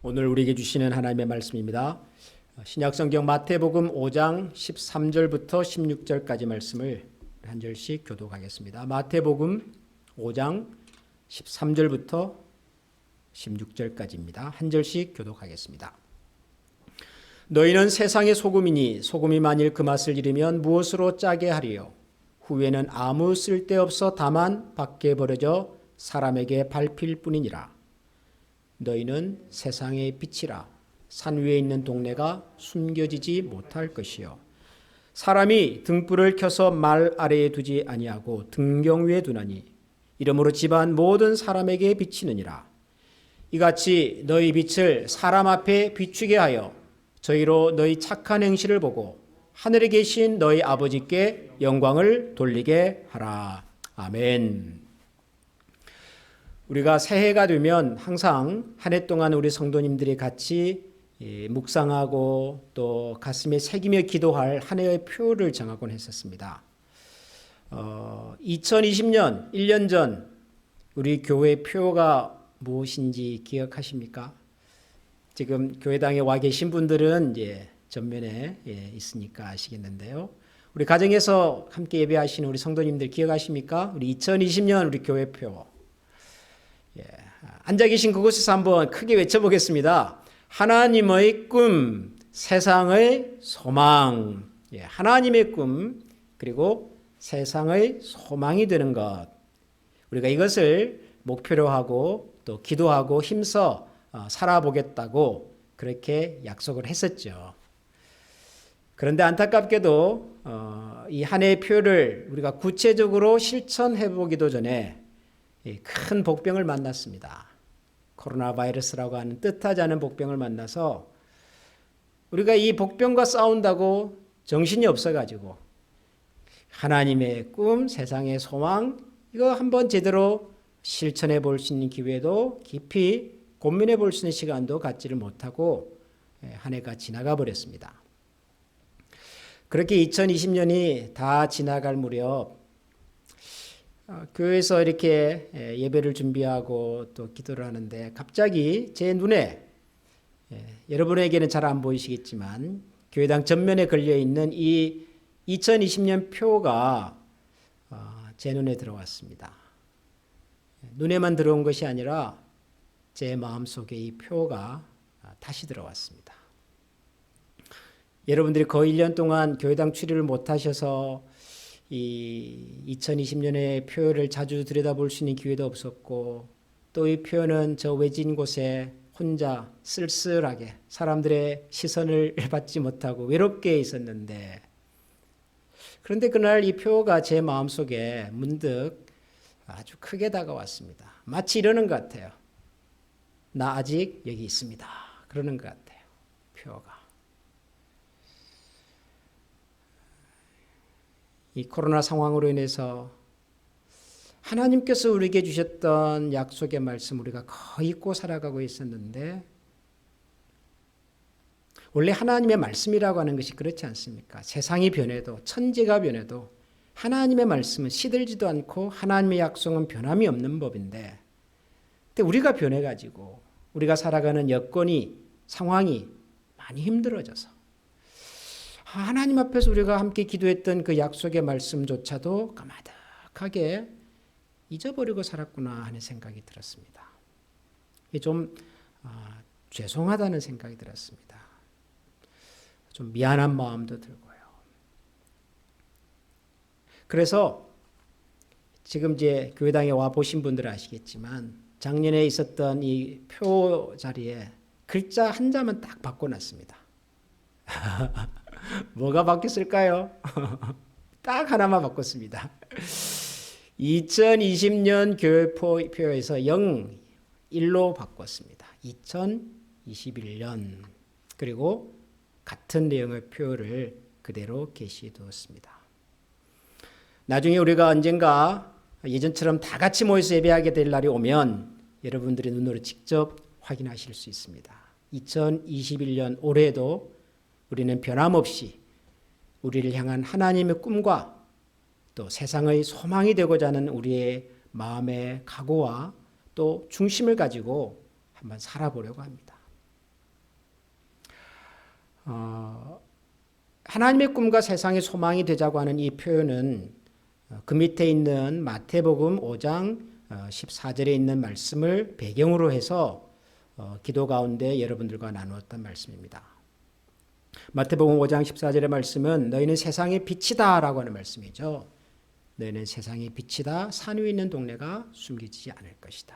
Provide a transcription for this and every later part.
오늘 우리에게 주시는 하나님의 말씀입니다. 신약성경 마태복음 5장 13절부터 16절까지 말씀을 한 절씩 교독하겠습니다. 마태복음 5장 13절부터 16절까지입니다. 한 절씩 교독하겠습니다. 너희는 세상의 소금이니 소금이 만일 그 맛을 잃으면 무엇으로 짜게 하리요? 후에는 아무 쓸데없어 다만 밖에 버려져 사람에게 밟힐 뿐이니라. 너희는 세상의 빛이라. 산 위에 있는 동네가 숨겨지지 못할 것이요. 사람이 등불을 켜서 말 아래에 두지 아니하고 등경 위에 두나니 이러므로 집안 모든 사람에게 비치느니라. 이같이 너희 빛을 사람 앞에 비추게 하여 저희로 너희 착한 행실을 보고 하늘에 계신 너희 아버지께 영광을 돌리게 하라. 아멘. 우리가 새해가 되면 항상 한 해 동안 우리 성도님들이 같이 묵상하고 또 가슴에 새기며 기도할 한 해의 표를 정하곤 했었습니다. 2020년 1년 전 우리 교회 표가 무엇인지 기억하십니까? 지금 교회당에 와 계신 분들은 이제 전면에 있으니까 아시겠는데요. 우리 가정에서 함께 예배하시는 우리 성도님들 기억하십니까? 우리 2020년 우리 교회 표. 앉아 계신 그곳에서 한번 크게 외쳐보겠습니다. 하나님의 꿈, 세상의 소망. 하나님의 꿈, 그리고 세상의 소망이 되는 것. 우리가 이것을 목표로 하고 또 기도하고 힘써 살아보겠다고 그렇게 약속을 했었죠. 그런데 안타깝게도 이 한 해의 표를 우리가 구체적으로 실천해 보기도 전에 큰 복병을 만났습니다. 코로나 바이러스라고 하는 뜻하지 않은 복병을 만나서 우리가 이 복병과 싸운다고 정신이 없어가지고 하나님의 꿈, 세상의 소망 이거 한번 제대로 실천해 볼 수 있는 기회도 깊이 고민해 볼 수 있는 시간도 갖지를 못하고 한 해가 지나가 버렸습니다. 그렇게 2020년이 다 지나갈 무렵 교회에서 이렇게 예배를 준비하고 또 기도를 하는데 갑자기 제 눈에 여러분에게는 잘 안 보이시겠지만 교회당 전면에 걸려있는 이 2020년 표가 제 눈에 들어왔습니다. 눈에만 들어온 것이 아니라 제 마음속에 이 표가 다시 들어왔습니다. 여러분들이 거의 1년 동안 교회당 출입을 못하셔서 이 2020년의 표를 자주 들여다볼 수 있는 기회도 없었고 또 이 표는 저 외진 곳에 혼자 쓸쓸하게 사람들의 시선을 받지 못하고 외롭게 있었는데 그런데 그날 이 표가 제 마음속에 문득 아주 크게 다가왔습니다. 마치 이러는 것 같아요. 나 아직 여기 있습니다. 그러는 것 같아요. 표가. 이 코로나 상황으로 인해서 하나님께서 우리에게 주셨던 약속의 말씀 우리가 거의 잊고 살아가고 있었는데 원래 하나님의 말씀이라고 하는 것이 그렇지 않습니까? 세상이 변해도 천지가 변해도 하나님의 말씀은 시들지도 않고 하나님의 약속은 변함이 없는 법인데 근데 우리가 변해가지고 우리가 살아가는 여건이 상황이 많이 힘들어져서 하나님 앞에서 우리가 함께 기도했던 그 약속의 말씀조차도 까마득하게 잊어버리고 살았구나 하는 생각이 들었습니다. 이게 좀 죄송하다는 생각이 들었습니다. 좀 미안한 마음도 들고요. 그래서 지금 이제 교회당에 와 보신 분들은 아시겠지만 작년에 있었던 이 표 자리에 글자 한 자만 딱 바꿔놨습니다. 뭐가 바뀌었을까요? 딱 하나만 바꿨습니다. 2020년 교회표에서 0, 1로 바꿨습니다. 2021년 그리고 같은 내용의 표를 그대로 게시해두었습니다. 나중에 우리가 언젠가 예전처럼 다 같이 모여서 예배하게 될 날이 오면 여러분들의 눈으로 직접 확인하실 수 있습니다. 2021년 올해도 우리는 변함없이 우리를 향한 하나님의 꿈과 또 세상의 소망이 되고자 하는 우리의 마음의 각오와 또 중심을 가지고 한번 살아보려고 합니다. 하나님의 꿈과 세상의 소망이 되자고 하는 이 표현은 그 밑에 있는 마태복음 5장 14절에 있는 말씀을 배경으로 해서 기도 가운데 여러분들과 나누었던 말씀입니다. 마태복음 5장 14절의 말씀은 너희는 세상의 빛이다 라고 하는 말씀이죠. 너희는 세상의 빛이다. 산 위에 있는 동네가 숨기지 않을 것이다.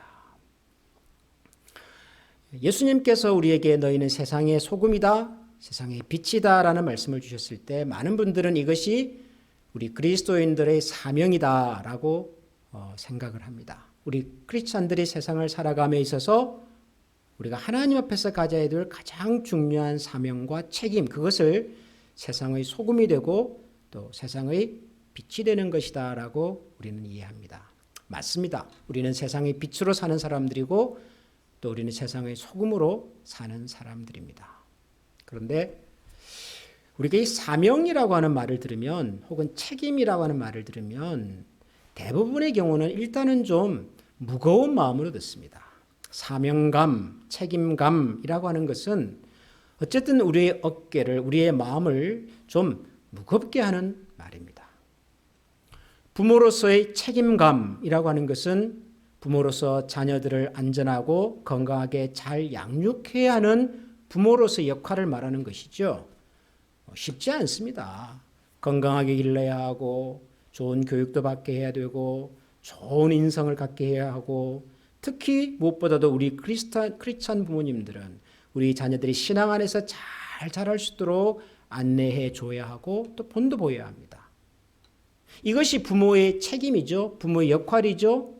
예수님께서 우리에게 너희는 세상의 소금이다, 세상의 빛이다 라는 말씀을 주셨을 때 많은 분들은 이것이 우리 그리스도인들의 사명이다 라고 생각을 합니다. 우리 크리스찬들이 세상을 살아감에 있어서 우리가 하나님 앞에서 가져야 될 가장 중요한 사명과 책임, 그것을 세상의 소금이 되고 또 세상의 빛이 되는 것이다 라고 우리는 이해합니다. 맞습니다. 우리는 세상의 빛으로 사는 사람들이고 또 우리는 세상의 소금으로 사는 사람들입니다. 그런데 우리가 이 사명이라고 하는 말을 들으면 혹은 책임이라고 하는 말을 들으면 대부분의 경우는 일단은 좀 무거운 마음으로 듣습니다. 사명감, 책임감이라고 하는 것은 어쨌든 우리의 어깨를, 우리의 마음을 좀 무겁게 하는 말입니다. 부모로서의 책임감이라고 하는 것은 부모로서 자녀들을 안전하고 건강하게 잘 양육해야 하는 부모로서의 역할을 말하는 것이죠. 쉽지 않습니다. 건강하게 길러야 하고 좋은 교육도 받게 해야 되고 좋은 인성을 갖게 해야 하고 특히 무엇보다도 우리 크리스찬 부모님들은 우리 자녀들이 신앙 안에서 잘 자랄 수 있도록 안내해 줘야 하고 또 본도 보여야 합니다. 이것이 부모의 책임이죠. 부모의 역할이죠.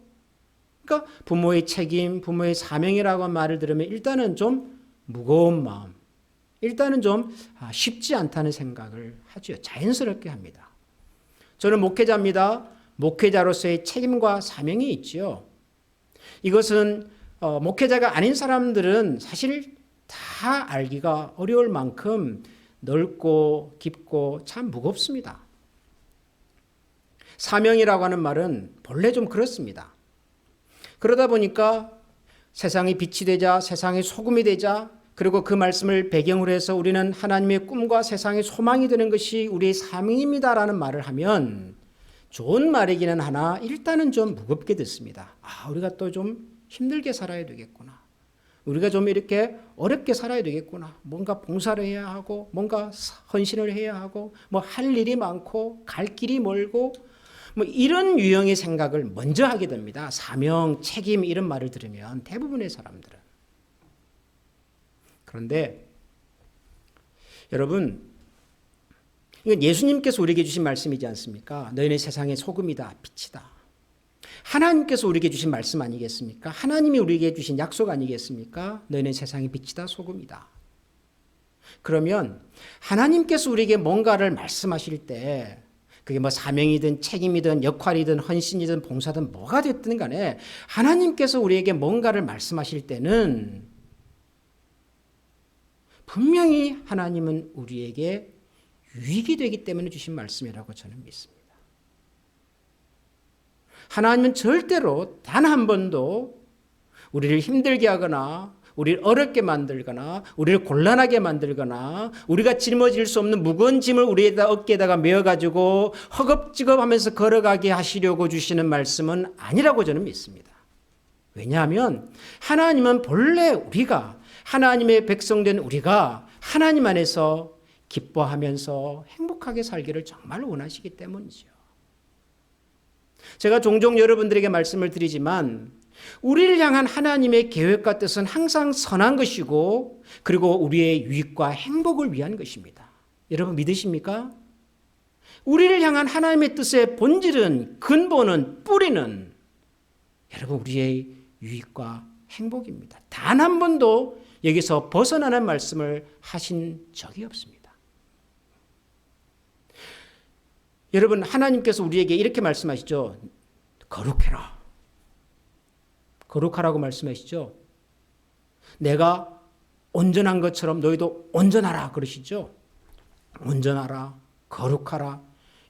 그러니까 부모의 책임, 부모의 사명이라고 하는 말을 들으면 일단은 좀 무거운 마음, 일단은 좀 쉽지 않다는 생각을 하죠. 자연스럽게 합니다. 저는 목회자입니다. 목회자로서의 책임과 사명이 있죠. 이것은 목회자가 아닌 사람들은 사실 다 알기가 어려울 만큼 넓고 깊고 참 무겁습니다. 사명이라고 하는 말은 본래 좀 그렇습니다. 그러다 보니까 세상의 빛이 되자, 세상의 소금이 되자, 그리고 그 말씀을 배경으로 해서 우리는 하나님의 꿈과 세상의 소망이 되는 것이 우리의 사명입니다라는 말을 하면 좋은 말이기는 하나 일단은 좀 무겁게 듣습니다. 우리가 또 좀 힘들게 살아야 되겠구나. 우리가 좀 이렇게 어렵게 살아야 되겠구나. 뭔가 봉사를 해야 하고 뭔가 헌신을 해야 하고 뭐 할 일이 많고 갈 길이 멀고 뭐 이런 유형의 생각을 먼저 하게 됩니다. 사명, 책임 이런 말을 들으면 대부분의 사람들은. 그런데 여러분, 이건 예수님께서 우리에게 주신 말씀이지 않습니까? 너희는 세상의 소금이다, 빛이다. 하나님께서 우리에게 주신 말씀 아니겠습니까? 하나님이 우리에게 주신 약속 아니겠습니까? 너희는 세상의 빛이다, 소금이다. 그러면 하나님께서 우리에게 뭔가를 말씀하실 때 그게 뭐 사명이든 책임이든 역할이든 헌신이든 봉사든 뭐가 됐든 간에 하나님께서 우리에게 뭔가를 말씀하실 때는 분명히 하나님은 우리에게 유익이 되기 때문에 주신 말씀이라고 저는 믿습니다. 하나님은 절대로 단 한 번도 우리를 힘들게 하거나 우리를 어렵게 만들거나 우리를 곤란하게 만들거나 우리가 짊어질 수 없는 무거운 짐을 우리 어깨에다가 메어가지고 허겁지겁하면서 걸어가게 하시려고 주시는 말씀은 아니라고 저는 믿습니다. 왜냐하면 하나님은 본래 우리가 하나님의 백성된 우리가 하나님 안에서 기뻐하면서 행복하게 살기를 정말 원하시기 때문이죠. 제가 종종 여러분들에게 말씀을 드리지만 우리를 향한 하나님의 계획과 뜻은 항상 선한 것이고 그리고 우리의 유익과 행복을 위한 것입니다. 여러분 믿으십니까? 우리를 향한 하나님의 뜻의 본질은 근본은 뿌리는 여러분 우리의 유익과 행복입니다. 단 한 번도 여기서 벗어나는 말씀을 하신 적이 없습니다. 여러분 하나님께서 우리에게 이렇게 말씀하시죠. 거룩해라. 거룩하라고 말씀하시죠. 내가 온전한 것처럼 너희도 온전하라 그러시죠. 온전하라, 거룩하라.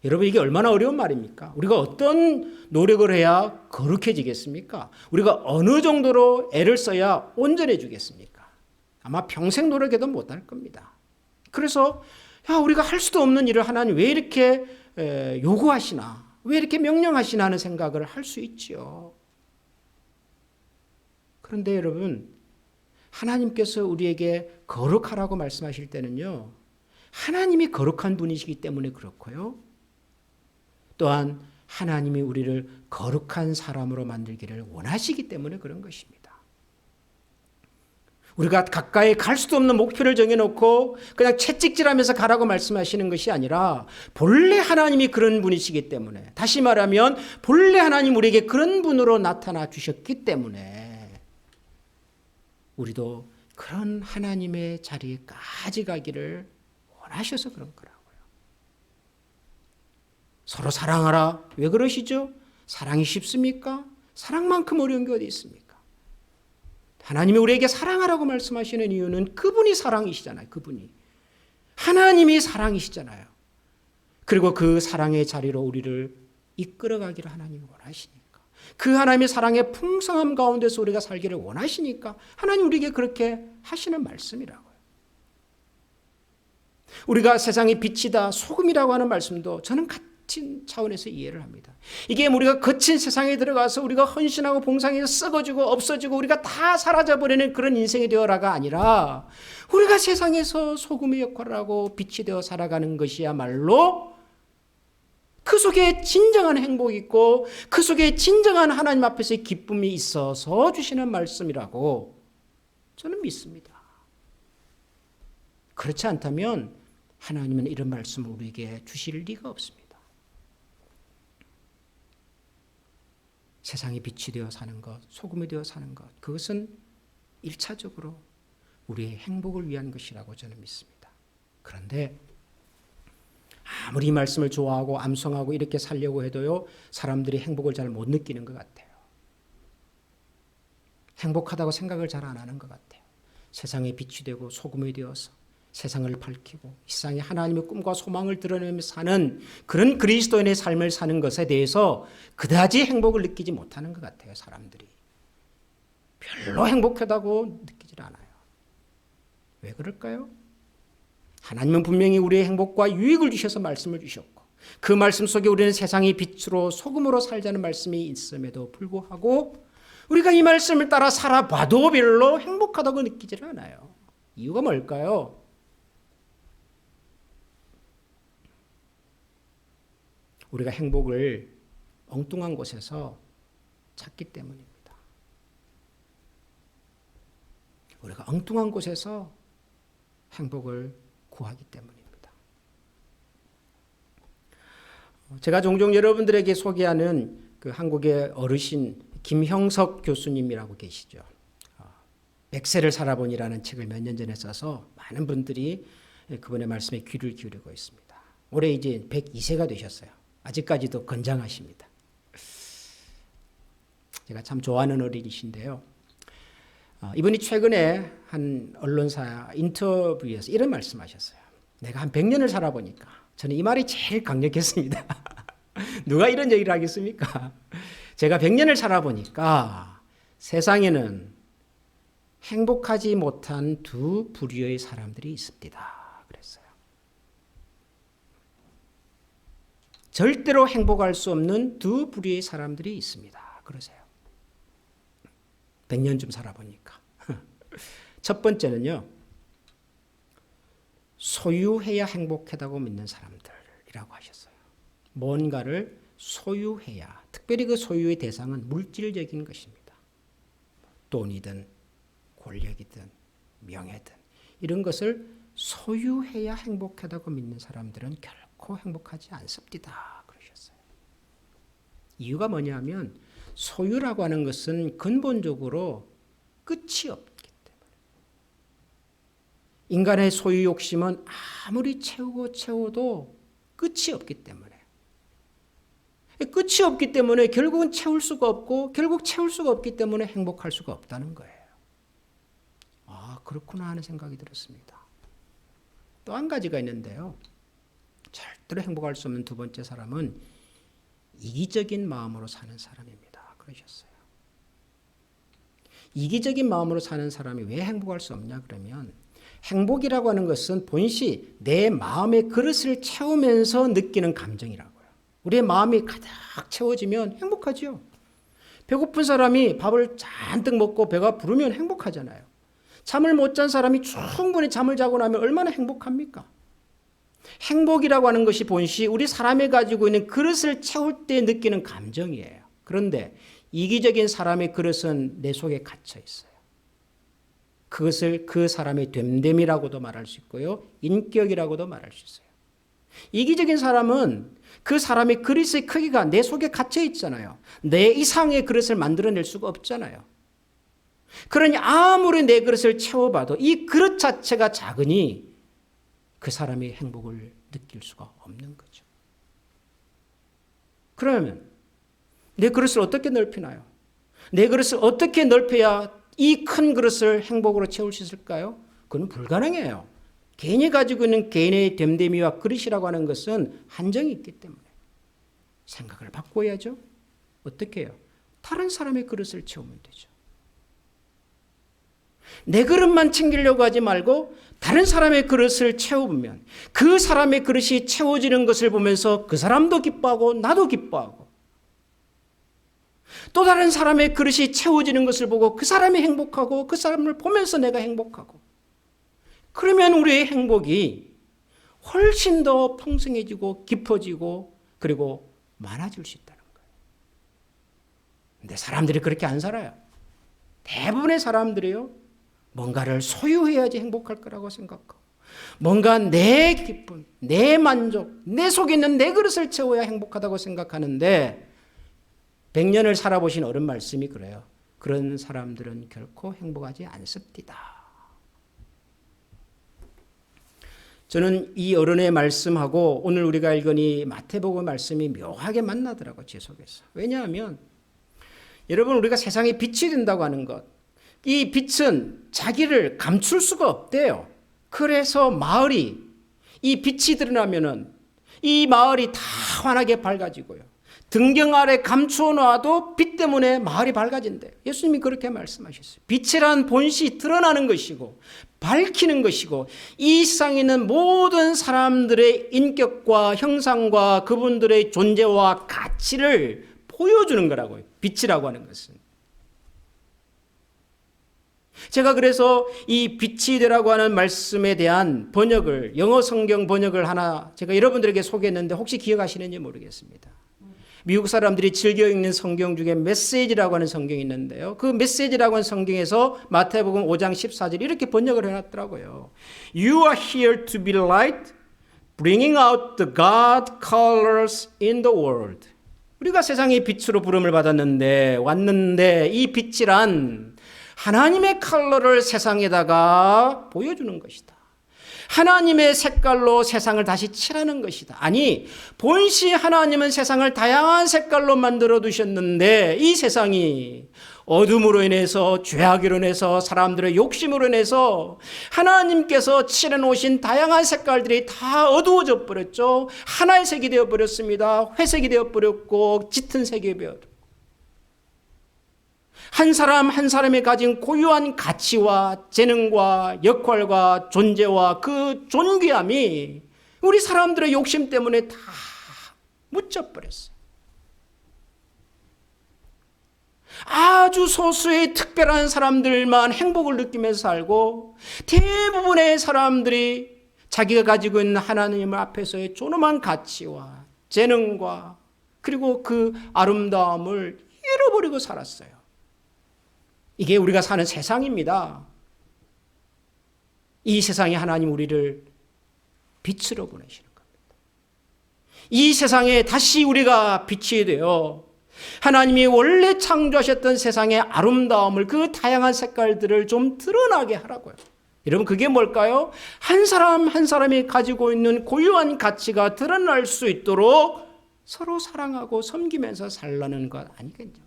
여러분 이게 얼마나 어려운 말입니까? 우리가 어떤 노력을 해야 거룩해지겠습니까? 우리가 어느 정도로 애를 써야 온전해지겠습니까? 아마 평생 노력해도 못할 겁니다. 그래서 우리가 할 수도 없는 일을 하나님 왜 이렇게 요구하시나, 왜 이렇게 명령하시나 하는 생각을 할 수 있지요. 그런데 여러분, 하나님께서 우리에게 거룩하라고 말씀하실 때는요, 하나님이 거룩한 분이시기 때문에 그렇고요, 또한 하나님이 우리를 거룩한 사람으로 만들기를 원하시기 때문에 그런 것입니다. 우리가 가까이 갈 수도 없는 목표를 정해놓고 그냥 채찍질하면서 가라고 말씀하시는 것이 아니라 본래 하나님이 그런 분이시기 때문에, 다시 말하면 본래 하나님 우리에게 그런 분으로 나타나 주셨기 때문에 우리도 그런 하나님의 자리에까지 가기를 원하셔서 그런 거라고요. 서로 사랑하라. 왜 그러시죠? 사랑이 쉽습니까? 사랑만큼 어려운 게 어디 있습니까? 하나님이 우리에게 사랑하라고 말씀하시는 이유는 그분이 사랑이시잖아요. 그분이. 하나님이 사랑이시잖아요. 그리고 그 사랑의 자리로 우리를 이끌어가기를 하나님이 원하시니까. 그 하나님의 사랑의 풍성함 가운데서 우리가 살기를 원하시니까 하나님 우리에게 그렇게 하시는 말씀이라고요. 우리가 세상의 빛이다, 소금이라고 하는 말씀도 저는 같은 차원에서 이해를 합니다. 이게 우리가 거친 세상에 들어가서 우리가 헌신하고 봉상해서 썩어지고 없어지고 우리가 다 사라져버리는 그런 인생이 되어라가 아니라 우리가 세상에서 소금의 역할을 하고 빛이 되어 살아가는 것이야말로 그 속에 진정한 행복이 있고 그 속에 진정한 하나님 앞에서의 기쁨이 있어서 주시는 말씀이라고 저는 믿습니다. 그렇지 않다면 하나님은 이런 말씀을 우리에게 주실 리가 없습니다. 세상이 빛이 되어 사는 것, 소금이 되어 사는 것, 그것은 1차적으로 우리의 행복을 위한 것이라고 저는 믿습니다. 그런데 아무리 이 말씀을 좋아하고 암송하고 이렇게 살려고 해도요, 사람들이 행복을 잘 못 느끼는 것 같아요. 행복하다고 생각을 잘 안 하는 것 같아요. 세상에 빛이 되고 소금이 되어서 세상을 밝히고 이 세상에 하나님의 꿈과 소망을 드러내며 사는 그런 그리스도인의 삶을 사는 것에 대해서 그다지 행복을 느끼지 못하는 것 같아요. 사람들이 별로 행복하다고 느끼질 않아요. 왜 그럴까요? 하나님은 분명히 우리의 행복과 유익을 주셔서 말씀을 주셨고 그 말씀 속에 우리는 세상의 빛으로 소금으로 살자는 말씀이 있음에도 불구하고 우리가 이 말씀을 따라 살아봐도 별로 행복하다고 느끼질 않아요. 이유가 뭘까요? 우리가 행복을 엉뚱한 곳에서 찾기 때문입니다. 우리가 엉뚱한 곳에서 행복을 구하기 때문입니다. 제가 종종 여러분들에게 소개하는 그 한국의 어르신 김형석 교수님이라고 계시죠. 100세를 살아보니라는 책을 몇 년 전에 써서 많은 분들이 그분의 말씀에 귀를 기울이고 있습니다. 올해 이제 102세가 되셨어요. 아직까지도 건장하십니다. 제가 참 좋아하는 어린이신데요. 이분이 최근에 한 언론사 인터뷰에서 이런 말씀하셨어요. 내가 한 100년을 살아보니까 저는 이 말이 제일 강력했습니다. 누가 이런 얘기를 하겠습니까? 제가 100년을 살아보니까 세상에는 행복하지 못한 두 부류의 사람들이 있습니다. 그랬어요. 절대로 행복할 수 없는 두 부류의 사람들이 있습니다. 그러세요. 100년쯤 살아보니까. 첫 번째는요. 소유해야 행복하다고 믿는 사람들이라고 하셨어요. 뭔가를 소유해야, 특별히 그 소유의 대상은 물질적인 것입니다. 돈이든 권력이든 명예든 이런 것을 소유해야 행복하다고 믿는 사람들은 결코 행복하지 않습니다. 그러셨어요. 이유가 뭐냐면 소유라고 하는 것은 근본적으로 끝이 없기 때문에. 인간의 소유 욕심은 아무리 채워도 끝이 없기 때문에. 끝이 없기 때문에 결국은 채울 수가 없고 결국 채울 수가 없기 때문에 행복할 수가 없다는 거예요. 아, 그렇구나 하는 생각이 들었습니다. 또 한 가지가 있는데요. 절대로 행복할 수 없는 두 번째 사람은 이기적인 마음으로 사는 사람입니다. 그러셨어요. 이기적인 마음으로 사는 사람이 왜 행복할 수 없냐 그러면 행복이라고 하는 것은 본시 내 마음의 그릇을 채우면서 느끼는 감정이라고요. 우리의 마음이 가득 채워지면 행복하지요. 배고픈 사람이 밥을 잔뜩 먹고 배가 부르면 행복하잖아요. 잠을 못 잔 사람이 충분히 잠을 자고 나면 얼마나 행복합니까? 행복이라고 하는 것이 본시 우리 사람이 가지고 있는 그릇을 채울 때 느끼는 감정이에요. 그런데 이기적인 사람의 그릇은 내 속에 갇혀 있어요. 그것을 그 사람의 됨됨이라고도 말할 수 있고요. 인격이라고도 말할 수 있어요. 이기적인 사람은 그 사람의 그릇의 크기가 내 속에 갇혀 있잖아요. 내 이상의 그릇을 만들어낼 수가 없잖아요. 그러니 아무리 내 그릇을 채워봐도 이 그릇 자체가 작으니 그 사람이 행복을 느낄 수가 없는 거죠. 그러면 내 그릇을 어떻게 넓히나요? 내 그릇을 어떻게 넓혀야 이 큰 그릇을 행복으로 채울 수 있을까요? 그건 불가능해요. 개인이 가지고 있는 개인의 됨됨이와 그릇이라고 하는 것은 한정이 있기 때문에 생각을 바꿔야죠. 어떻게 해요? 다른 사람의 그릇을 채우면 되죠. 내 그릇만 챙기려고 하지 말고 다른 사람의 그릇을 채우면 그 사람의 그릇이 채워지는 것을 보면서 그 사람도 기뻐하고 나도 기뻐하고 또 다른 사람의 그릇이 채워지는 것을 보고 그 사람이 행복하고 그 사람을 보면서 내가 행복하고 그러면 우리의 행복이 훨씬 더 풍성해지고 깊어지고 그리고 많아질 수 있다는 거예요. 근데 사람들이 그렇게 안 살아요. 대부분의 사람들이요. 뭔가를 소유해야지 행복할 거라고 생각하고 뭔가 내 기쁨, 내 만족, 내 속에 있는 내 그릇을 채워야 행복하다고 생각하는데 100년을 살아보신 어른 말씀이 그래요. 그런 사람들은 결코 행복하지 않습니다. 저는 이 어른의 말씀하고 오늘 우리가 읽은 이 마태복음 말씀이 묘하게 만나더라고요. 제 속에서. 왜냐하면 여러분 우리가 세상에 빛이 된다고 하는 것 이 빛은 자기를 감출 수가 없대요. 그래서 마을이 이 빛이 드러나면은 이 마을이 다 환하게 밝아지고요. 등경 아래 감추어 놔도 빛 때문에 마을이 밝아진대요. 예수님이 그렇게 말씀하셨어요. 빛이란 본시 드러나는 것이고 밝히는 것이고 이 세상에 있는 모든 사람들의 인격과 형상과 그분들의 존재와 가치를 보여주는 거라고요. 빛이라고 하는 것은. 제가 그래서 이 빛이 되라고 하는 말씀에 대한 번역을 영어 성경 번역을 하나 제가 여러분들에게 소개했는데 혹시 기억하시는지 모르겠습니다. 미국 사람들이 즐겨 읽는 성경 중에 메시지라고 하는 성경이 있는데요. 그 메시지라고 하는 성경에서 마태복음 5장 14절 이렇게 번역을 해놨더라고요. You are here to be light, bringing out the God colors in the world. 우리가 세상의 빛으로 부름을 받았는데 왔는데 이 빛이란 하나님의 컬러를 세상에다가 보여주는 것이다. 하나님의 색깔로 세상을 다시 칠하는 것이다. 아니, 본시 하나님은 세상을 다양한 색깔로 만들어 두셨는데 이 세상이 어둠으로 인해서 죄악으로 인해서 사람들의 욕심으로 인해서 하나님께서 칠해놓으신 다양한 색깔들이 다 어두워져 버렸죠. 하나의 색이 되어버렸습니다. 회색이 되어버렸고 짙은 색이 되어버렸고 한 사람 한 사람이 가진 고유한 가치와 재능과 역할과 존재와 그 존귀함이 우리 사람들의 욕심 때문에 다 묻혀버렸어요. 아주 소수의 특별한 사람들만 행복을 느끼면서 살고 대부분의 사람들이 자기가 가지고 있는 하나님 앞에서의 존엄한 가치와 재능과 그리고 그 아름다움을 잃어버리고 살았어요. 이게 우리가 사는 세상입니다. 이 세상에 하나님 우리를 빛으로 보내시는 겁니다. 이 세상에 다시 우리가 빛이 되어 하나님이 원래 창조하셨던 세상의 아름다움을 그 다양한 색깔들을 좀 드러나게 하라고요. 여러분 그게 뭘까요? 한 사람 한 사람이 가지고 있는 고유한 가치가 드러날 수 있도록 서로 사랑하고 섬기면서 살라는 것 아니겠죠?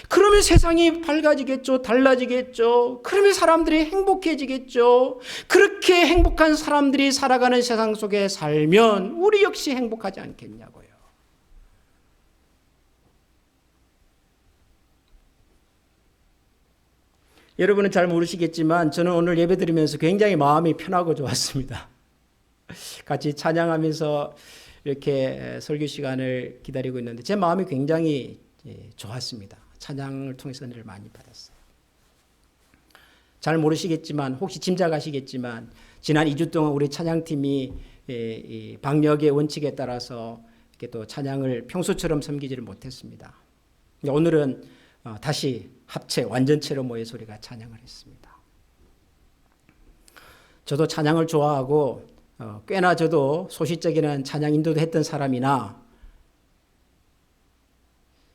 그러면 세상이 밝아지겠죠. 달라지겠죠. 그러면 사람들이 행복해지겠죠. 그렇게 행복한 사람들이 살아가는 세상 속에 살면 우리 역시 행복하지 않겠냐고요. 여러분은 잘 모르시겠지만 저는 오늘 예배 드리면서 굉장히 마음이 편하고 좋았습니다. 같이 찬양하면서 이렇게 설교 시간을 기다리고 있는데 제 마음이 굉장히 좋았습니다. 찬양을 통해서 은혜를 많이 받았어요. 잘 모르시겠지만 혹시 짐작하시겠지만 지난 2주 동안 우리 찬양팀이 이 방역의 원칙에 따라서 이렇게 또 찬양을 평소처럼 섬기지를 못했습니다. 오늘은 다시 합체 완전체로 모여서 우리가 찬양을 했습니다. 저도 찬양을 좋아하고 꽤나 저도 소시적인 찬양 인도도 했던 사람이나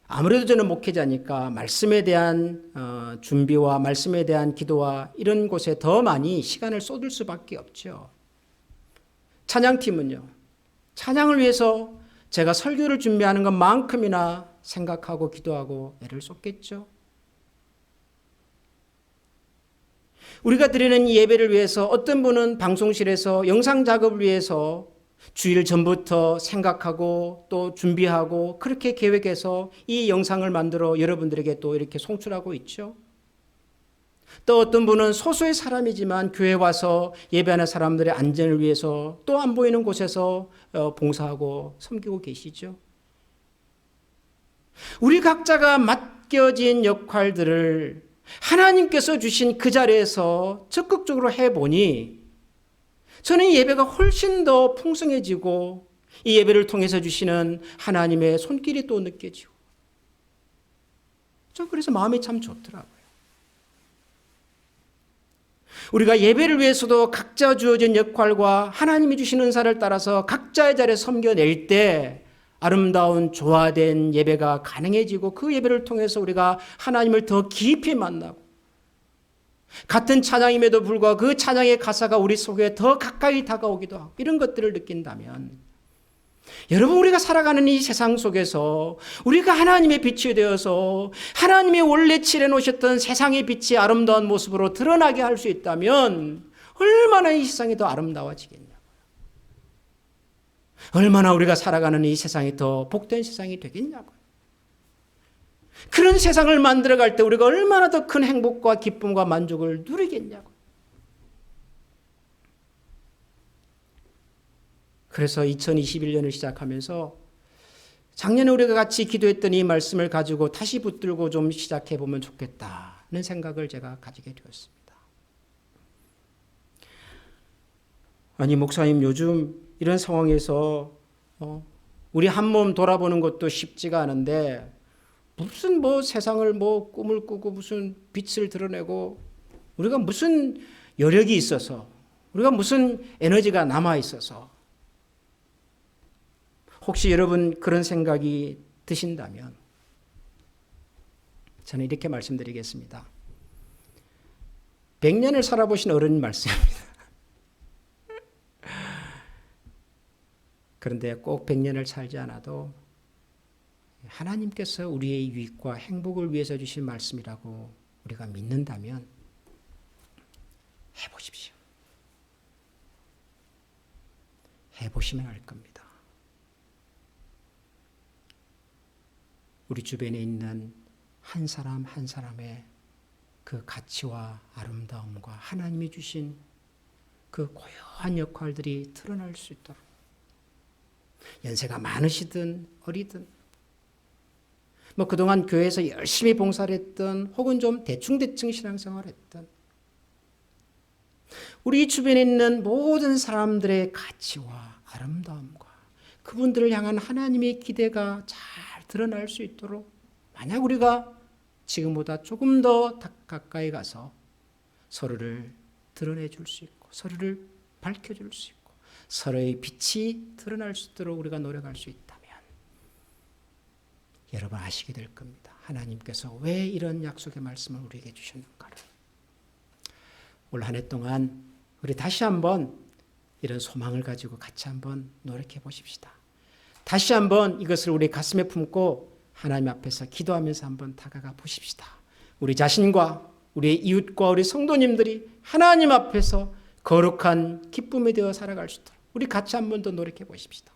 아무래도 저는 목회자니까 말씀에 대한 준비와 말씀에 대한 기도와 이런 곳에 더 많이 시간을 쏟을 수밖에 없죠. 찬양팀은요. 찬양을 위해서 제가 설교를 준비하는 것만큼이나 생각하고 기도하고 애를 쏟겠죠. 우리가 드리는 이 예배를 위해서 어떤 분은 방송실에서 영상 작업을 위해서 주일 전부터 생각하고 또 준비하고 그렇게 계획해서 이 영상을 만들어 여러분들에게 또 이렇게 송출하고 있죠. 또 어떤 분은 소수의 사람이지만 교회 와서 예배하는 사람들의 안전을 위해서 또 안 보이는 곳에서 봉사하고 섬기고 계시죠. 우리 각자가 맡겨진 역할들을 하나님께서 주신 그 자리에서 적극적으로 해보니 저는 이 예배가 훨씬 더 풍성해지고 이 예배를 통해서 주시는 하나님의 손길이 또 느껴지고 저 그래서 마음이 참 좋더라고요. 우리가 예배를 위해서도 각자 주어진 역할과 하나님이 주시는 은사를 따라서 각자의 자리에 섬겨낼 때 아름다운 조화된 예배가 가능해지고 그 예배를 통해서 우리가 하나님을 더 깊이 만나고 같은 찬양임에도 불구하고 그 찬양의 가사가 우리 속에 더 가까이 다가오기도 하고 이런 것들을 느낀다면 여러분 우리가 살아가는 이 세상 속에서 우리가 하나님의 빛이 되어서 하나님의 원래 칠해놓으셨던 세상의 빛이 아름다운 모습으로 드러나게 할 수 있다면 얼마나 이 세상이 더 아름다워지겠냐고요. 얼마나 우리가 살아가는 이 세상이 더 복된 세상이 되겠냐고요. 그런 세상을 만들어갈 때 우리가 얼마나 더 큰 행복과 기쁨과 만족을 누리겠냐고요. 그래서 2021년을 시작하면서 작년에 우리가 같이 기도했던 이 말씀을 가지고 다시 붙들고 좀 시작해 보면 좋겠다는 생각을 제가 가지게 되었습니다. 아니 목사님 요즘 이런 상황에서 우리 한 몸 돌아보는 것도 쉽지가 않은데 무슨 뭐 세상을 뭐 꿈을 꾸고 무슨 빛을 드러내고 우리가 무슨 여력이 있어서 우리가 무슨 에너지가 남아 있어서 혹시 여러분 그런 생각이 드신다면 저는 이렇게 말씀드리겠습니다. 100년을 살아보신 어른 말씀입니다. 그런데 꼭 100년을 살지 않아도 하나님께서 우리의 유익과 행복을 위해서 주신 말씀이라고 우리가 믿는다면 해보십시오. 해보시면 알 겁니다. 우리 주변에 있는 한 사람 한 사람의 그 가치와 아름다움과 하나님이 주신 그 고요한 역할들이 드러날 수 있도록 연세가 많으시든 어리든 뭐 그동안 교회에서 열심히 봉사를 했던 혹은 좀 대충대충 신앙생활을 했던 우리 주변에 있는 모든 사람들의 가치와 아름다움과 그분들을 향한 하나님의 기대가 잘 드러날 수 있도록 만약 우리가 지금보다 조금 더 가까이 가서 서로를 드러내 줄 수 있고 서로를 밝혀줄 수 있고 서로의 빛이 드러날 수 있도록 우리가 노력할 수 있다면 여러분 아시게 될 겁니다. 하나님께서 왜 이런 약속의 말씀을 우리에게 주셨는가를. 올 한 해 동안 우리 다시 한번 이런 소망을 가지고 같이 한번 노력해 보십시다. 다시 한번 이것을 우리 가슴에 품고 하나님 앞에서 기도하면서 한번 다가가 보십시다. 우리 자신과 우리의 이웃과 우리 성도님들이 하나님 앞에서 거룩한 기쁨이 되어 살아갈 수 있도록 우리 같이 한번 더 노력해 보십시다.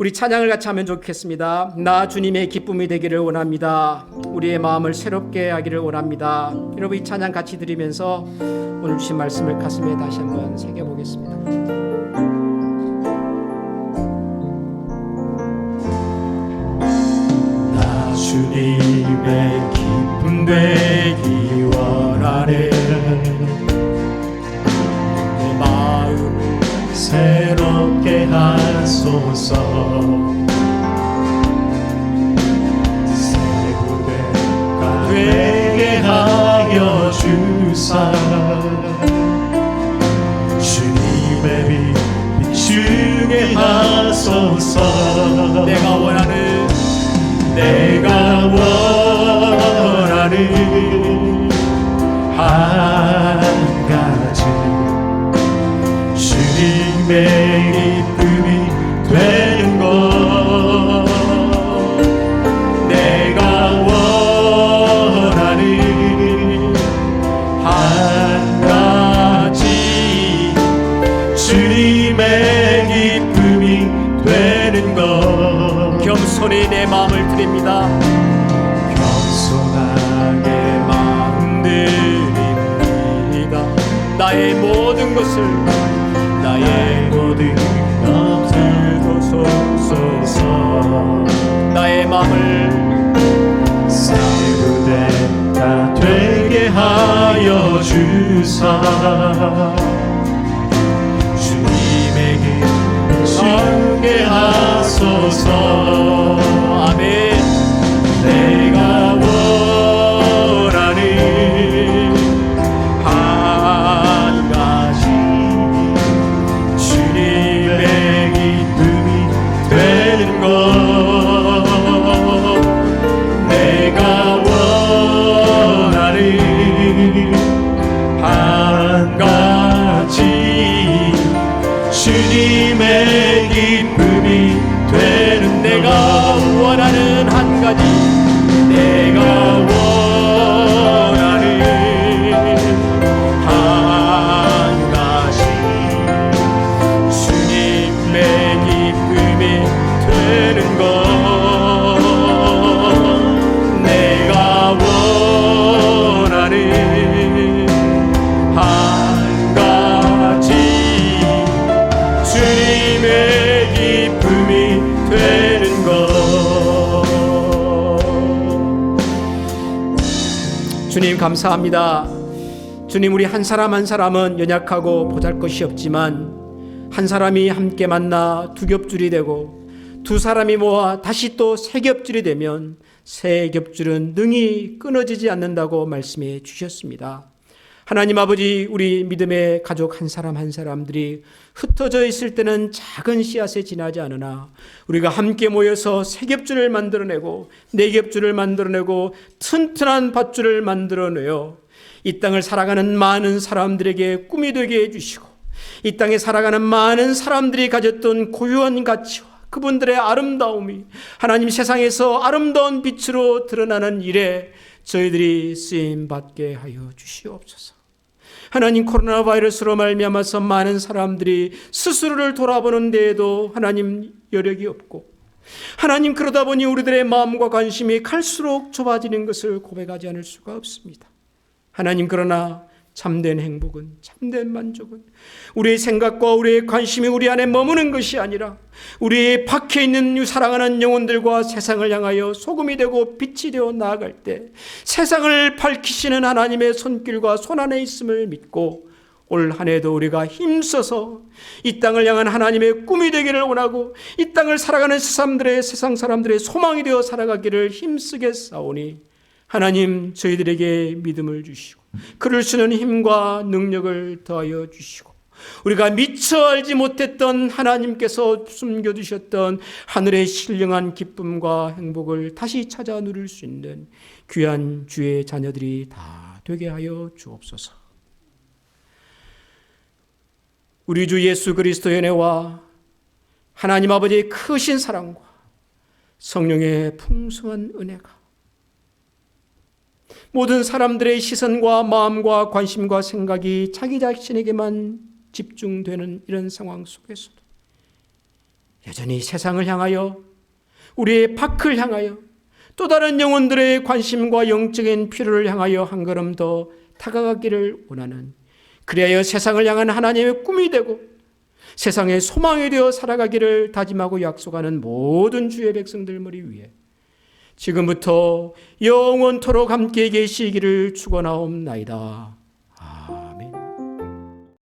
우리 찬양을 같이 하면 좋겠습니다. 나 주님의 기쁨이 되기를 원합니다. 우리의 마음을 새롭게 하기를 원합니다. 여러분, 이 찬양 같이 드리면서 오늘 주신 말씀을 가슴에 다시 한번 새겨보겠습니다. 나 주님의 기쁨 되기 원하네. 내 마음을 새롭게 하소서. 새 무대가 되게 하여 주사. 주님의 빛 비추게 하소서. 내가 원하는 한 가지 주님의 기쁨이 되는 것. 내가 원하는 한 가지 주님의 기쁨이 되는 것. 겸손히 내 마음을 드립니다. 겸손하게 마음 드립니다. 나의 모든 것을 나의 모든 것 들어소서. 나의 마음을 새 무대가 되게 하여 주사. 주님의 기쁨 주게 하소서. 아멘. 내가 원하는 한 가지 주님의 기쁨이 되는 것. 내가 원하는 한 가지 주님의 기쁨이 되는 내가 원하는 한 가지 내가 원하는 한 가지 주님의 기쁨이 되는 것. 내가 원하는 한 가지 주님의 기쁨이 되는 것. 주님 감사합니다. 주님, 우리 한 사람 한 사람은 연약하고 보잘것이 없지만 한 사람이 함께 만나 두 겹줄이 되고 두 사람이 모아 다시 또 세 겹줄이 되면 세 겹줄은 능히 끊어지지 않는다고 말씀해 주셨습니다. 하나님 아버지, 우리 믿음의 가족 한 사람 한 사람들이 흩어져 있을 때는 작은 씨앗에 지나지 않으나 우리가 함께 모여서 세 겹줄을 만들어내고 네 겹줄을 만들어내고 튼튼한 밧줄을 만들어내어 이 땅을 살아가는 많은 사람들에게 꿈이 되게 해주시고 이 땅에 살아가는 많은 사람들이 가졌던 고유한 가치와 그분들의 아름다움이 하나님 세상에서 아름다운 빛으로 드러나는 일에 저희들이 쓰임받게 하여 주시옵소서. 하나님, 코로나 바이러스로 말미암아서 많은 사람들이 스스로를 돌아보는 데에도 하나님 여력이 없고 하나님, 그러다 보니 우리들의 마음과 관심이 갈수록 좁아지는 것을 고백하지 않을 수가 없습니다. 하나님, 그러나 참된 행복은, 참된 만족은 우리의 생각과 우리의 관심이 우리 안에 머무는 것이 아니라 우리 밖에 있는 사랑하는 영혼들과 세상을 향하여 소금이 되고 빛이 되어 나아갈 때 세상을 밝히시는 하나님의 손길과 손안에 있음을 믿고 올 한 해도 우리가 힘써서 이 땅을 향한 하나님의 꿈이 되기를 원하고 이 땅을 살아가는 세상 사람들의 소망이 되어 살아가기를 힘쓰게 싸우니 하나님, 저희들에게 믿음을 주시고 그럴 수 있는 힘과 능력을 더하여 주시고 우리가 미처 알지 못했던 하나님께서 숨겨두셨던 하늘의 신령한 기쁨과 행복을 다시 찾아 누릴 수 있는 귀한 주의 자녀들이 다 되게 하여 주옵소서. 우리 주 예수 그리스도의 은혜와 하나님 아버지의 크신 사랑과 성령의 풍성한 은혜가 모든 사람들의 시선과 마음과 관심과 생각이 자기 자신에게만 집중되는 이런 상황 속에서도 여전히 세상을 향하여, 우리의 밖을 향하여, 또 다른 영혼들의 관심과 영적인 필요를 향하여 한 걸음 더 다가가기를 원하는, 그리하여 세상을 향한 하나님의 꿈이 되고 세상의 소망이 되어 살아가기를 다짐하고 약속하는 모든 주의 백성들 머리 위에 지금부터 영원토록 함께 계시기를 축원하옵나이다.